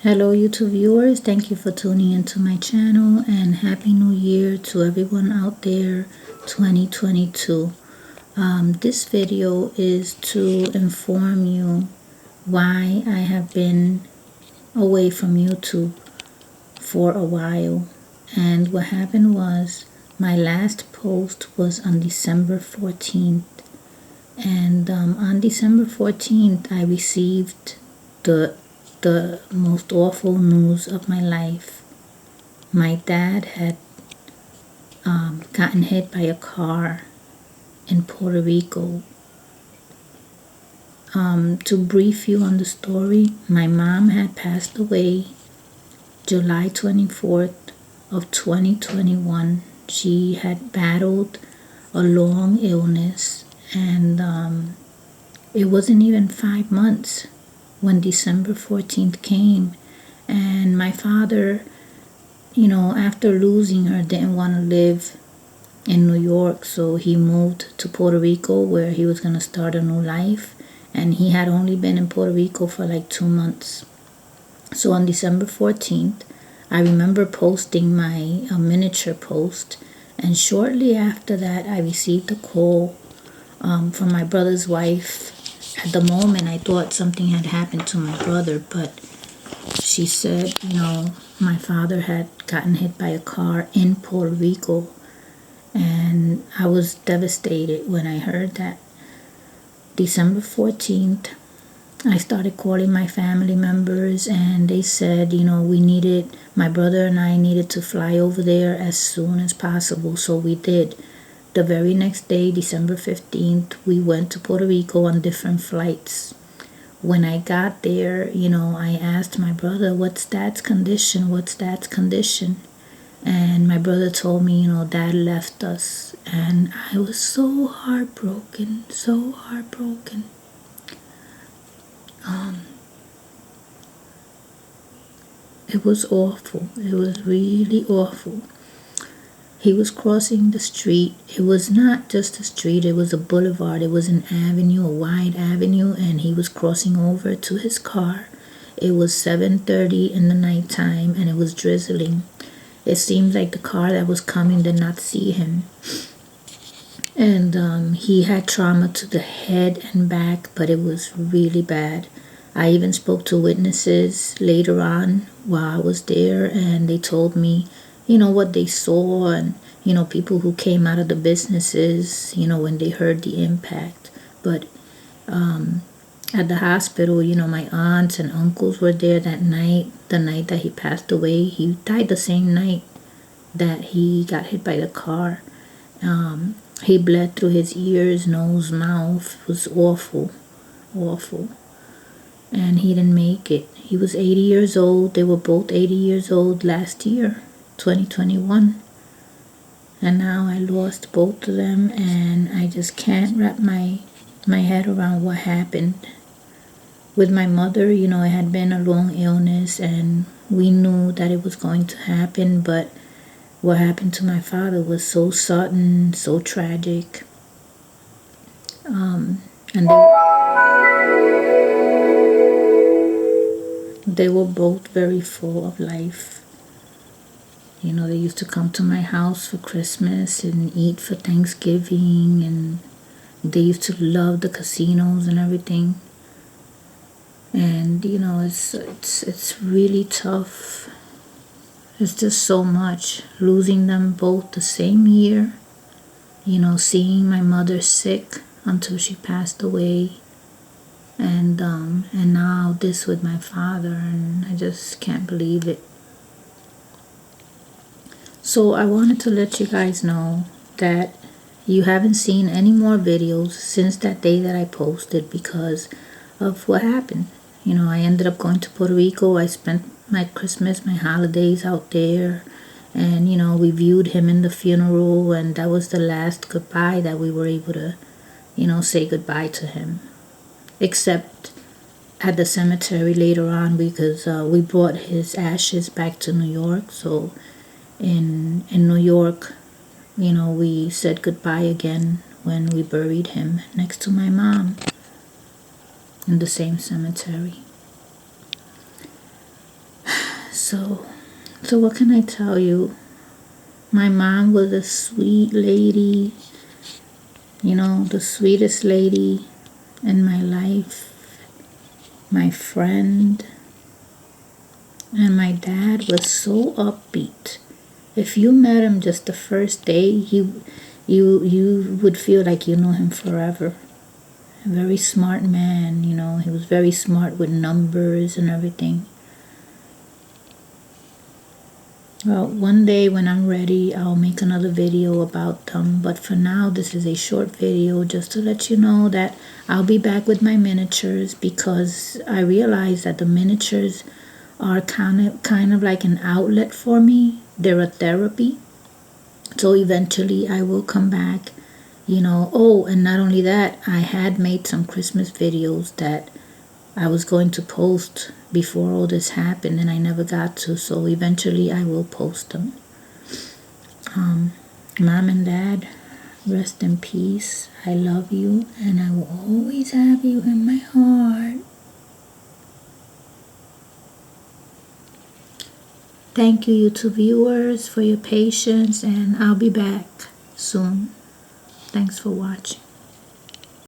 Hello YouTube viewers, thank you for tuning into my channel and Happy New Year to everyone out there 2022. This video is to inform you why I have been away from YouTube for a while. And what happened was my last post was on December 14th. And on December 14th I received the most awful news of my life. My dad had gotten hit by a car in Puerto Rico. To brief you on the story, my mom had passed away July 24th of 2021. She had battled a long illness, and it wasn't even 5 months when December 14th came, and my father, after losing her, didn't want to live in New York, so he moved to Puerto Rico where he was going to start a new life, and he had only been in Puerto Rico for like 2 months. So on December 14th, I remember posting my miniature post, and shortly after that I received a call from my brother's wife. At the moment, I thought something had happened to my brother, but she said, my father had gotten hit by a car in Puerto Rico, and I was devastated when I heard that. December 14th, I started calling my family members, and they said, my brother and I needed to fly over there as soon as possible, so we did. The very next day, December 15th, we went to Puerto Rico on different flights. When I got there, I asked my brother, what's Dad's condition? And my brother told me, Dad left us. And I was so heartbroken. It was awful. It was really awful. He was crossing the street. It was not just a street, it was a boulevard. It was an avenue, a wide avenue, and he was crossing over to his car. It was 7:30 in the nighttime, and it was drizzling. It seemed like the car that was coming did not see him. And he had trauma to the head and back, but it was really bad. I even spoke to witnesses later on while I was there, and they told me what they saw, and people who came out of the businesses when they heard the impact. But at the hospital, my aunts and uncles were there that night, the night that he passed away. He died the same night that he got hit by the car. He bled through his ears, nose, mouth. It was awful. And he didn't make it. He was 80 years old. They were both 80 years old last year, 2021. And now I lost both of them, and I just can't wrap my head around what happened. With my mother, it had been a long illness, and we knew that it was going to happen, but what happened to my father was so sudden, so tragic. And they were both very full of life. They used to come to my house for Christmas and eat for Thanksgiving, and they used to love the casinos and everything. And it's really tough. It's just so much. Losing them both the same year. Seeing my mother sick until she passed away. And now this with my father, and I just can't believe it. So I wanted to let you guys know that you haven't seen any more videos since that day that I posted because of what happened. I ended up going to Puerto Rico. I spent my Christmas, my holidays out there, and we viewed him in the funeral, and that was the last goodbye that we were able to say goodbye to him, except at the cemetery later on, because we brought his ashes back to New York. So in New York, we said goodbye again when we buried him next to my mom in the same cemetery. So what can I tell you? My mom was a sweet lady, you know, the sweetest lady in my life, my friend. And my dad was so upbeat. If you met him just the first day, you would feel like you know him forever. A very smart man, you know, he was very smart with numbers and everything. Well, one day when I'm ready, I'll make another video about them. But for now, this is a short video just to let you know that I'll be back with my miniatures, because I realize that the miniatures are kind of like an outlet for me. They're a therapy. So eventually I will come back, you know. Oh, and not only that, I had made some Christmas videos that I was going to post before all this happened, and I never got to. So eventually I will post them. Mom and Dad, rest in peace. I love you, and I will always have you in my heart. Thank you, YouTube viewers, for your patience, and I'll be back soon. Thanks for watching.